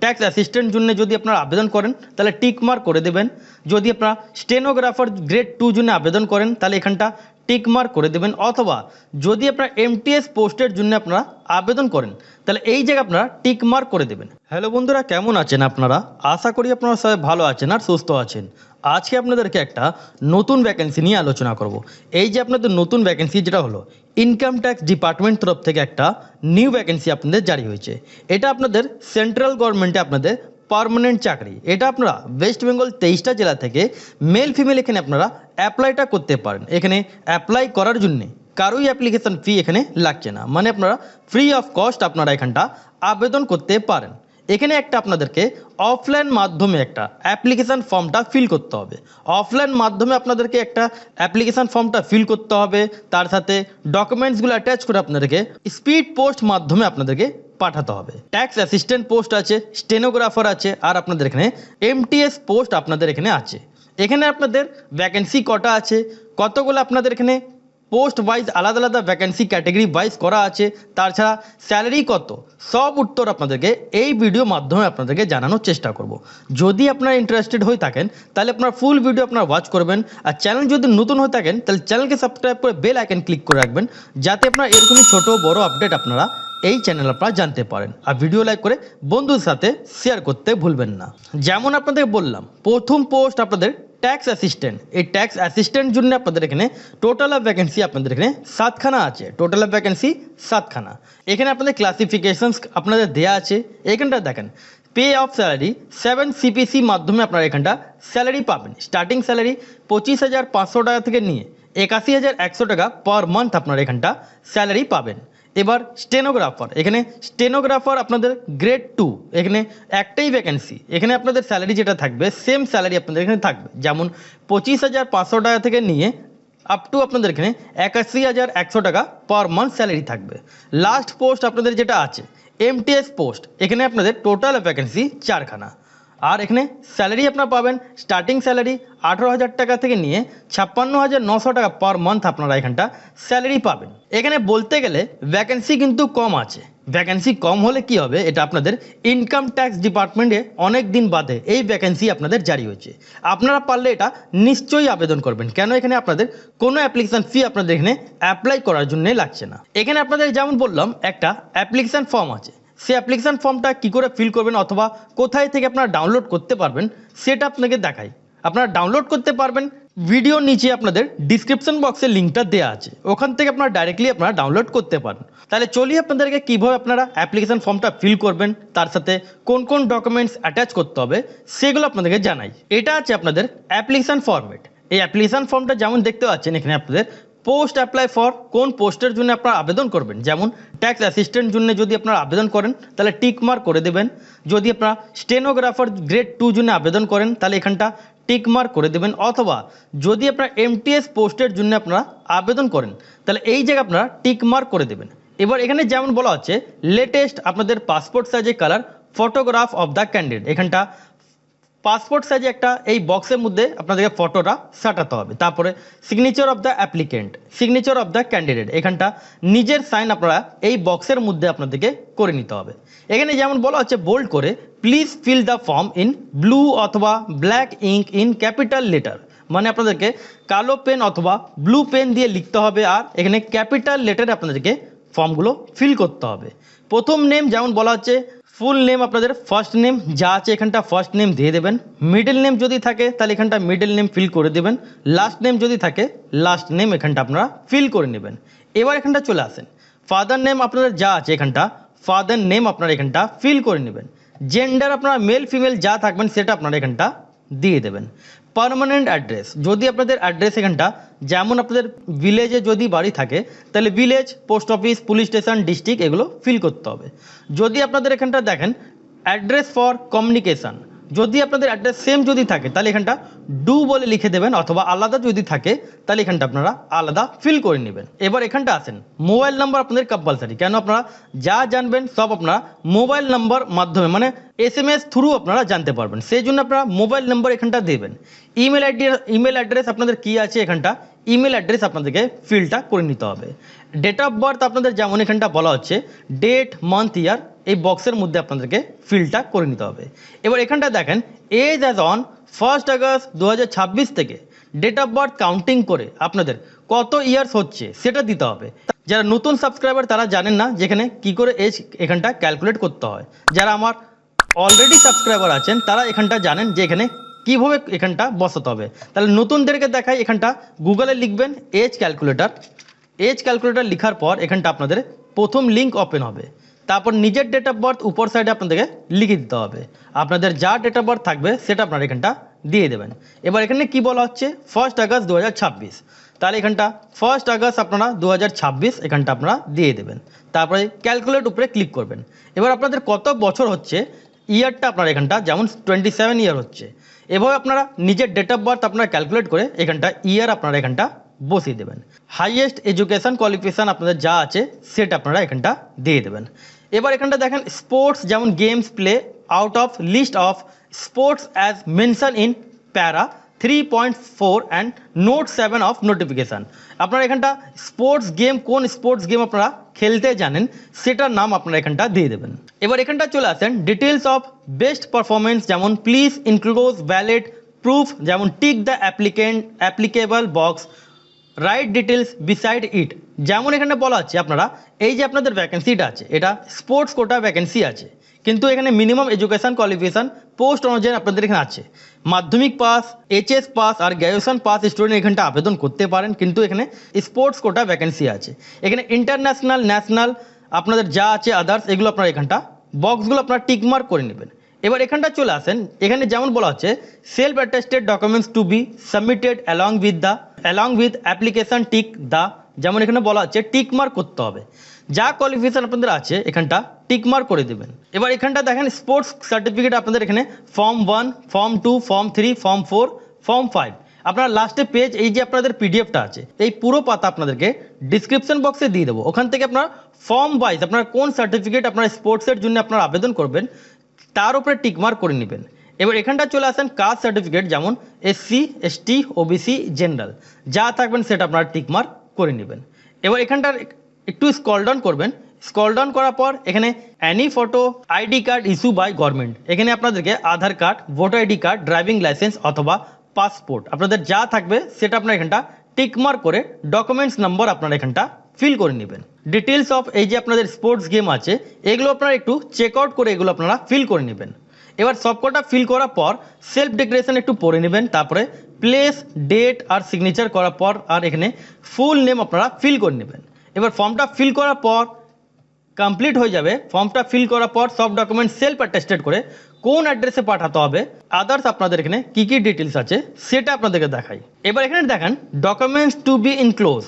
Tax assistant জন্য যদি আপনারা আবেদন করেন তাহলে টিক মার্ক করে দেবেন। যদি আপনারা স্টেনোগ্রাফার গ্রেড 2 জন্য আবেদন করেন তাহলে এখানটা টিক মার্ক করে দেবেন, অথবা যদি আপনারা এমটিএস পোস্টের জন্য আপনারা আবেদন করেন তাহলে এই জায়গায় আপনারা টিক মার্ক করে দেবেন। হ্যালো বন্ধুরা, কেমন আছেন আপনারা? আশা করি আপনারা সবাই ভালো আছেন আর সুস্থ আছেন। আজকে আপনাদেরকে একটা নতুন ভ্যাকেন্সি নিয়ে আলোচনা করব। এই যে আপনাদের নতুন ভ্যাকেন্সি যেটা হলো ইনকাম ট্যাক্স ডিপার্টমেন্ট তরফ থেকে একটা নিউ ভ্যাকেন্সি আপনাদের জারি হয়েছে। এটা আপনাদের সেন্ট্রাল গভর্নমেন্টে আপনাদের পার্মানেন্ট চাকরি। এটা আপনারা ওয়েস্ট বেঙ্গল 23টা জেলা থেকে মেল ফিমেল এখানে আপনারা অ্যাপ্লাইটা করতে পারেন। এখানে অ্যাপ্লাই করার জন্যে কারোই অ্যাপ্লিকেশন ফি এখানে লাগছে না, মানে আপনারা ফ্রি অফ কস্ট আপনারা এখানটা আবেদন করতে পারেন। এখানে একটা আপনাদেরকে অফলাইন মাধ্যমে একটা অ্যাপ্লিকেশান ফর্মটা ফিল করতে হবে। অফলাইন মাধ্যমে আপনাদেরকে একটা অ্যাপ্লিকেশান ফর্মটা ফিল করতে হবে, তার সাথে ডকুমেন্টসগুলো অ্যাটাচ করে আপনাদেরকে স্পিড পোস্ট মাধ্যমে আপনাদেরকে পাঠাতে হবে। ট্যাক্স অ্যাসিস্ট্যান্ট পোস্ট আছে, স্টেনোগ্রাফার আছে, আর আপনাদের এখানে এমটিএস পোস্ট আপনাদের এখানে আছে। এখানে আপনাদের ভ্যাকেন্সি কটা আছে, কতগুলো আপনাদের এখানে পোস্ট ওয়াইজ আলাদা আলাদা ভ্যাকেন্সি ক্যাটাগরি ওয়াইজ করা আছে, তাছাড়া স্যালারি কত, সব উত্তর আপনাদেরকে এই ভিডিও মাধ্যমে আপনাদেরকে জানানোর চেষ্টা করব। যদি আপনারা ইন্টারেস্টেড হয়ে থাকেন তাহলে আপনারা ফুল ভিডিও আপনারা ওয়াচ করবেন, আর চ্যানেল যদি নতুন হয়ে থাকেন তাহলে চ্যানেলকে সাবস্ক্রাইব করে বেল আইকন ক্লিক করে রাখবেন, যাতে আপনারা এরকমই ছোট বড় আপডেট আপনারা এই চ্যানেল আপনারা জানতে পারেন। আর ভিডিও লাইক করে বন্ধুদের সাথে শেয়ার করতে ভুলবেন না। যেমন আপনাদের বললাম, প্রথম পোস্ট আপনাদের ট্যাক্স অ্যাসিস্ট্যান্ট। এই ট্যাক্স অ্যাসিস্ট্যান্ট জন্য আপনাদের এখানে টোটাল অফ ভ্যাকেন্সি আপনাদের এখানে 7খানা আছে। টোটাল অফ ভ্যাকেন্সি 7খানা। এখানে আপনাদের ক্লাসিফিকেশনস আপনাদের দেওয়া আছে। এখানটা দেখেন পে অফ স্যালারি 7 CPC মাধ্যমে আপনারা এখানটা স্যালারি পাবেন। স্টার্টিং স্যালারি 25,500 টাকা থেকে নিয়ে 81,100 টাকা পার মান্থ আপনারা এখানটা স্যালারি পাবেন। এবার স্টেনোগ্রাফার, এখানে স্টেনোগ্রাফার আপনাদের গ্রেড 2, এখানে একটাই ভ্যাকেন্সি। এখানে আপনাদের স্যালারি যেটা থাকবে সেম স্যালারি আপনাদের এখানে থাকবে, যেমন 25,500 টাকা থেকে নিয়ে আপ টু আপনাদের এখানে 81,100 টাকা পার মান্থ স্যালারি থাকবে। লাস্ট পোস্ট আপনাদের যেটা আছে এমটিএস পোস্ট, এখানে আপনাদের টোটাল ভ্যাকেন্সি 4খানা। আর এখানে স্যালারি আপনারা পাবেন, স্টার্টিং স্যালারি 18,000 টাকা থেকে নিয়ে 56,900 টাকা পার মান্থ আপনারা এখানটা স্যালারি পাবেন। এখানে বলতে গেলে ভ্যাকেন্সি কিন্তু কম আছে। ভ্যাকেন্সি কম হলে কি হবে, এটা আপনাদের ইনকাম ট্যাক্স ডিপার্টমেন্টে অনেক দিন বাদে এই ভ্যাকেন্সি আপনাদের জারি হয়েছে। আপনারা পারলে এটা নিশ্চয়ই আবেদন করবেন, কেন এখানে আপনাদের কোনো অ্যাপ্লিকেশান ফি আপনাদের এখানে অ্যাপ্লাই করার জন্য লাগছে না। এখানে আপনাদের যেমন বললাম একটা অ্যাপ্লিকেশান ফর্ম আছে, সেই অ্যাপ্লিকেশান ফর্মটা কী করে ফিল করবেন অথবা কোথায় থেকে আপনারা ডাউনলোড করতে পারবেন সেটা আপনাকে দেখাই। আপনারা ডাউনলোড করতে পারবেন, ভিডিও নিচে আপনাদের ডিসক্রিপশন বক্সে লিঙ্কটা দেওয়া আছে, ওখান থেকে আপনারা ডাইরেক্টলি আপনারা ডাউনলোড করতে পারেন। তাহলে চলিয়ে আপনাদেরকে কীভাবে আপনারা অ্যাপ্লিকেশান ফর্মটা ফিল করবেন, তার সাথে কোন কোন ডকুমেন্টস অ্যাটাচ করতে হবে সেগুলো আপনাদেরকে জানাই। এটা আছে আপনাদের অ্যাপ্লিকেশান ফর্মেট। এই অ্যাপ্লিকেশান ফর্মটা যেমন দেখতে পাচ্ছেন এখানে আপনাদের পোস্ট অ্যাপ্লাই ফর, কোন পোস্টের জন্য আপনারা আবেদন করবেন। যেমন ট্যাক্স অ্যাসিস্ট্যান্ট জন্য যদি আপনারা আবেদন করেন তাহলে টিক মার্ক করে দেবেন। যদি আপনারা স্টেনোগ্রাফার গ্রেড 2 জন্য আবেদন করেন তাহলে এখানটা টিক মার্ক করে দেবেন, অথবা যদি আপনারা এমটিএস পোস্টের জন্য আপনারা আবেদন করেন তাহলে এই জায়গায় আপনারা টিক মার্ক করে দেবেন। এবার এখানে যেমন বলা হচ্ছে লেটেস্ট আপনাদের পাসপোর্ট সাইজের colour photograph of the candidate, এখানটা পাসপোর্ট সাইজে একটা এই বক্সের মধ্যে আপনাদেরকে ফটোটা সাটাতে হবে। তারপরে signature of the applicant, signature of the candidate, এখানটা নিজের সাইন আপনারা এই বক্সের মধ্যে আপনাদেরকে করে নিতে হবে। এখানে যেমন বলা হচ্ছে বোল্ড করে please fill the form in blue অথবা black ink in capital letter, মানে আপনাদেরকে কালো পেন অথবা ব্লু পেন দিয়ে লিখতে হবে, আর এখানে ক্যাপিটাল লেটারে আপনাদেরকে ফর্মগুলো ফিল করতে হবে। প্রথম নেম যেমন বলা হচ্ছে ফুল নেম আপনাদের ফার্স্ট নেম যা আছে এখানটা ফার্স্ট নেম দিয়ে দেবেন। মিডল নেম যদি থাকে তাহলে এখানটা মিডল নেম ফিল করে দেবেন। লাস্ট নেম যদি থাকে লাস্ট নেম এখানটা আপনারা ফিল করে নেবেন। এবার এখানটা চলে আসেন, ফাদার নেম আপনাদের যা আছে এখানটা ফাদার নেম আপনারা এখানটা ফিল করে নেবেন। জেন্ডার আপনারা মেল ফিমেল যা থাকবেন সেটা আপনারা এখানটা দিয়ে দেবেন। পার্মানেন্ট অ্যাড্রেস, যদি আপনাদের অ্যাড্রেস এখানটা যেমন আপনাদের ভিলেজে যদি বাড়ি থাকে তাহলে village, post office, police station, district এগুলো ফিল করতে হবে। যদি আপনাদের এখানটা দেখেন অ্যাড্রেস ফর কমিউনিকেশান, যদি আপনাদের অ্যাড্রেস সেম যদি থাকে তাহলে এখানটা ডু বলে লিখে দেবেন, অথবা আলাদা যদি থাকে তাহলে এখানটা আপনারা আলাদা ফিল করে নেবেন। এবার এখানটা আসেন, মোবাইল নাম্বার আপনাদের কম্পালসারি, কেন আপনারা যা জানবেন সব আপনারা মোবাইল নাম্বার মাধ্যমে মানে SMS থ্রু আপনারা জানতে পারবেন, সেই জন্য আপনারা মোবাইল নাম্বার এখানটা দেবেন। ইমেল অ্যাড্রেস আপনাদের কি আছে এখানটা ইমেল অ্যাড্রেস আপনাদেরকে ফিলটা করে নিতে হবে। ডেট অফ বার্থ আপনাদের যেমন এখানটা বলা হচ্ছে ডেট মান্থ ইয়ার এই বক্সের মধ্যে আপনাদেরকে ফিলটা করে নিতে হবে। এবার এখানটা দেখেন এজ অ্যাজ অন 1 আগস্ট 2026 থেকে ডেট অফ বার্থ কাউন্টিং করে আপনাদের কত ইয়ার্স হচ্ছে সেটা দিতে হবে। যারা নতুন সাবস্ক্রাইবার তারা জানেন না যেখানে কি করে এজ এখানটা ক্যালকুলেট করতে হয়, যারা আমার অলরেডি সাবস্ক্রাইবার আছেন তারা এখানটা জানেন যে এখানে কীভাবে এখানটা বসাতে হবে। তাহলে নতুনদেরকে দেখাই, এখানটা গুগলে লিখবেন এজ ক্যালকুলেটর লেখার পর এখানটা আপনাদের প্রথম লিঙ্ক ওপেন হবে, তারপর নিজের ডেট অফ বার্থ উপর সাইডে আপনাদেরকে লিখে দিতে হবে। আপনাদের যা ডেট অফ বার্থ থাকবে সেটা আপনারা এখানটা দিয়ে দেবেন। এবার এখানে কি বলা হচ্ছে 1 আগস্ট 2026, তাহলে এখানটা 1 আগস্ট আপনারা 2026 এখানটা আপনারা দিয়ে দেবেন, তারপরে ক্যালকুলেট উপরে ক্লিক করবেন। এবার আপনাদের কত বছর হচ্ছে ইয়ারটা আপনারা এখানটা যেমন 27 ইয়ার হচ্ছে, এভাবে আপনারা নিজের ডেট অফ বার্থ আপনারা ক্যালকুলেট করে এখানটা ইয়ার আপনারা এখানটা বসিয়ে দেবেন। হাইয়েস্ট এডুকেশন কোয়ালিফিকেশান আপনাদের যা আছে সেটা আপনারা এখানটা দিয়ে দেবেন। এবার এখানটা দেখেন স্পোর্টস যেমন games play out of list of sports as mention in para 3.4 and note 7 of notification. আপনারা এখানটা স্পোর্টস গেম কোন স্পোর্টস গেম আপনারা খেলতে জানেন সেটার নাম আপনারা এখানটা দিয়ে দেবেন। এবার এখানটা চলে আসেন ডিটেলস অফ বেস্ট পারফরমেন্স যেমন প্লিজ ইনক্লোজ ভ্যালিড প্রুফ যেমন tick the applicable box write details beside it. যেমন এখানে বলা আছে আপনারা এই যে আপনাদের ভ্যাকেন্সিটা আছে এটা স্পোর্টস কোটা ভ্যাকেন্সি আছে, কিন্তু এখানে মিনিমাম এডুকেশন কোয়ালিফিকেশান পোস্ট অনুযায়ী আপনাদের এখানে আছে মাধ্যমিক পাস, HS পাস আর গ্র্যাজুয়েশন পাস স্টুডেন্ট এখানটা আবেদন করতে পারেন, কিন্তু এখানে স্পোর্টস কোটা ভ্যাকেন্সি আছে। এখানে ইন্টারন্যাশনাল ন্যাশনাল আপনাদের যা আছে আদার্স এগুলো আপনারা এখানটা বক্সগুলো আপনারা টিকমার্ক করে নেবেন। এবার এখানটা চলে আসেন, এখানে যেমন বলা হচ্ছে self attested documents two be submitted along with application tick the, যেমন এখানে বলা হচ্ছে টিক মার্ক করতে হবে, যা কোয়ালিফিকেশন আপনাদের আছে এখানটা টিক মার্ক করে দেবেন। এবার এখানটা দেখেন স্পোর্টস সার্টিফিকেট আপনাদের এখানে form 1, form 2, form 3, form 4, form 5 আপনার লাস্টে পেজ এই যে আপনাদের পিডিএফটা আছে এই পুরো পাতা আপনাদেরকে ডিসক্রিপশন বক্সে দিয়ে দেবো, ওখান থেকে আপনার ফর্ম ওয়াইজ আপনার কোন সার্টিফিকেট আপনার স্পোর্টসের জন্য আপনারা আবেদন করবেন তার উপরে টিকমার্ক করে নেবেন। এবার এখানটা চলে আসেন কাস্ট সার্টিফিকেট যেমন SC, ST, OBC, জেনারেল যা থাকবেন সেটা আপনারা টিকমার্ক করে নেবেন। এবার এখানটার একটু স্ক্রল ডাউন করবেন, স্ক্রল ডাউন করার পর এখানে any photo ID card issue by government, এখানে আপনাদেরকে Aadhaar card, voter ID card, driving licence অথবা পাসপোর্ট আপনাদের যা থাকবে সেটা আপনারা এখানটা টিকমার্ক করে ডকুমেন্টস নাম্বার আপনারা এখানটা ফিল করে নেবেন। ডিটেলস অফ এই যে আপনাদের স্পোর্টস গেম আছে এগুলো আপনারা একটু চেক আউট করে এগুলো আপনারা ফিল করে নেবেন। এবার সবকটা ফিল করার পর সেলফ ডিক্লারেশন একটু পড়ে নেবেন, তারপরে প্লেস, ডেট আর সিগনেচার করার পর আর এখানে ফুল নেম আপনারা ফিল করে নেবেন। এবার ফর্মটা ফিল করার পর কমপ্লিট হয়ে যাবে। ফর্মটা ফিল করার পর সব ডকুমেন্ট সেলফ অ্যাটেস্টেড করে কোন অ্যাড্রেসে পাঠাতে হবে আদার্স আপনাদের এখানে কী কী ডিটেলস আছে সেটা আপনাদেরকে দেখাই। এবার এখানে দেখেন ডকুমেন্টস টু বি ইনক্লোজ,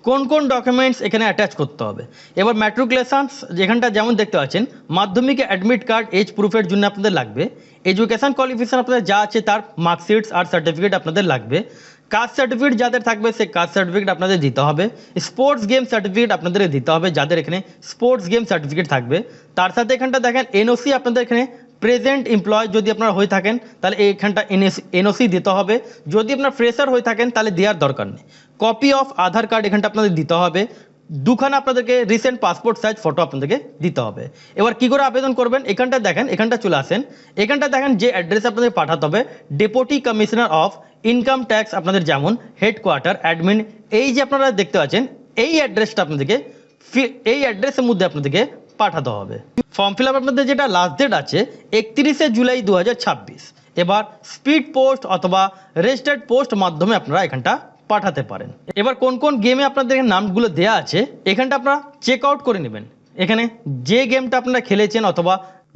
কোন কোন ডকুমেন্টস এখানে অ্যাটাচ করতে হবে। এবার ম্যাট্রিকুলেশন যেখানটা যেমন দেখতে পাচ্ছেন মাধ্যমিকে অ্যাডমিট কার্ড এজ প্রুফের জন্য আপনাদের লাগবে, এডুকেশন কোয়ালিফিকেশন আপনাদের যা আছে তার মার্কশিটস আর সার্টিফিকেট আপনাদের লাগবে, কাস্ট সার্টিফিকেট যাদের থাকবে সেই কাস্ট সার্টিফিকেট আপনাদের দিতে হবে, স্পোর্টস গেম সার্টিফিকেট আপনাদের দিতে হবে যাদের এখানে স্পোর্টস গেম সার্টিফিকেট থাকবে, তার সাথে এখানটা দেখেন NOC আপনাদের এখানে প্রেজেন্ট এমপ্লয় যদি আপনারা হয়ে থাকেন তাহলে এইখানটা NOC দিতে হবে, যদি আপনার ফ্রেশার হয়ে থাকেন তাহলে দেওয়ার দরকার নেই। কপি অফ আধার কার্ড এখানটা আপনাদের দিতে হবে, দুখানা আপনাদেরকে রিসেন্ট পাসপোর্ট সাইজ ফটো আপনাদেরকে দিতে হবে। এবার কি করে আবেদন করবেন এখানটা দেখেন, এখানটা চলে আসেন, এখানটা দেখেন যে অ্যাড্রেস আপনাদের পাঠাতে হবে deputy commissioner of income tax আপনাদের যেমন হেডকোয়ার্টার অ্যাডমিন এই যে আপনারা দেখতে পাচ্ছেন এই অ্যাড্রেসটা আপনাদেরকে এই অ্যাড্রেসের মধ্যে আপনাদেরকে পাঠাতে হবে। ফর্ম ফিল আপ আপনাদের যেটা লাস্ট ডেট আছে 31শে জুলাই 2026। এবার স্পিড পোস্ট অথবা রেজিস্টার্ড পোস্ট মাধ্যমে আপনারা এখানটা পাঠাতে পারেন। এবার কোন কোন গেমে আপনাদের নামগুলো দেওয়া আছে এখানটা আপনারা চেক আউট করে নেবেন, এখানে যে গেমটা আপনারা খেলেছেন অথবা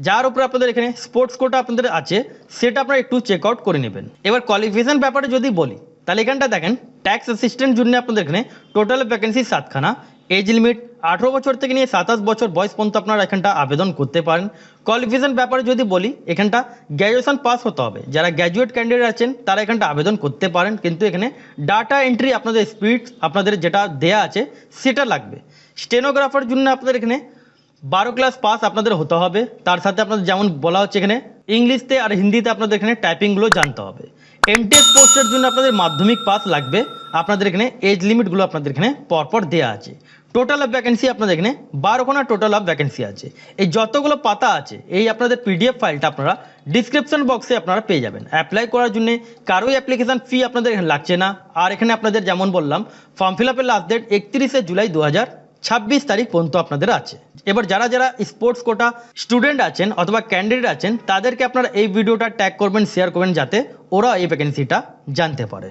যার উপরে আপনাদের এখানে স্পোর্টস কোটা আপনাদের আছে সেটা আপনারা একটু চেক আউট করে নেবেন। এবার কোয়ালিফিকেশন ব্যাপারে যদি বলি তাহলে এখানটা দেখেন ট্যাক্স অ্যাসিস্ট্যান্ট জন্য আপনাদের এখানে টোটাল ভ্যাকেন্সি 7খানা, এজ লিমিট 18 বছর থেকে নিয়ে 27 বছর বয়স পর্যন্ত আপনারা এখানটা আবেদন করতে পারেন। কোয়ালিফিকেশন ব্যাপারে যদি বলি, এখানটা গ্র্যাজুয়েশন পাস হতে হবে। যারা গ্র্যাজুয়েট ক্যান্ডিডেট আছেন তারা এখানটা আবেদন করতে পারেন, কিন্তু এখানে ডাটা এন্ট্রি আপনাদের স্পিড আপনাদের যেটা দেয়া আছে সেটা লাগবে। স্টেনোগ্রাফার জন্য আপনাদের এখানে 12 ক্লাস পাস আপনাদের হতে হবে। তার সাথে আপনাদের যেমন বলা হচ্ছে এখানে ইংলিশতে আর হিন্দিতে আপনাদের এখানে টাইপিংগুলো জানতে হবে। এমটিএস পোস্টের জন্য আপনাদের মাধ্যমিক পাস লাগবে। আপনাদের এখানে এজ লিমিটগুলো আপনাদের এখানে পরপর দেওয়া আছে। টোটাল অফ ভ্যাকেন্সি আপনাদের এখানে 12খানা টোটাল অফ ভ্যাকেন্সি আছে। এই যতগুলো পাতা আছে এই আপনাদের পিডিএফ ফাইলটা আপনারা ডিসক্রিপশন বক্সে আপনারা পেয়ে যাবেন। অ্যাপ্লাই করার জন্য কারোই অ্যাপ্লিকেশন ফি আপনাদের এখানে লাগছে না। আর এখানে আপনাদের যেমন বললাম ফর্ম ফিল আপের লাস্ট ডেট 31শে জুলাই 2026 তারিখ পর্যন্ত আপনাদের আছে। এবার যারা যারা স্পোর্টস কোটা স্টুডেন্ট আছেন অথবা ক্যান্ডিডেট আছেন তাদেরকে আপনারা এই ভিডিওটা ট্যাগ করবেন, শেয়ার করবেন, যাতে ওরা এই ভ্যাকেন্সিটা জানতে পারে।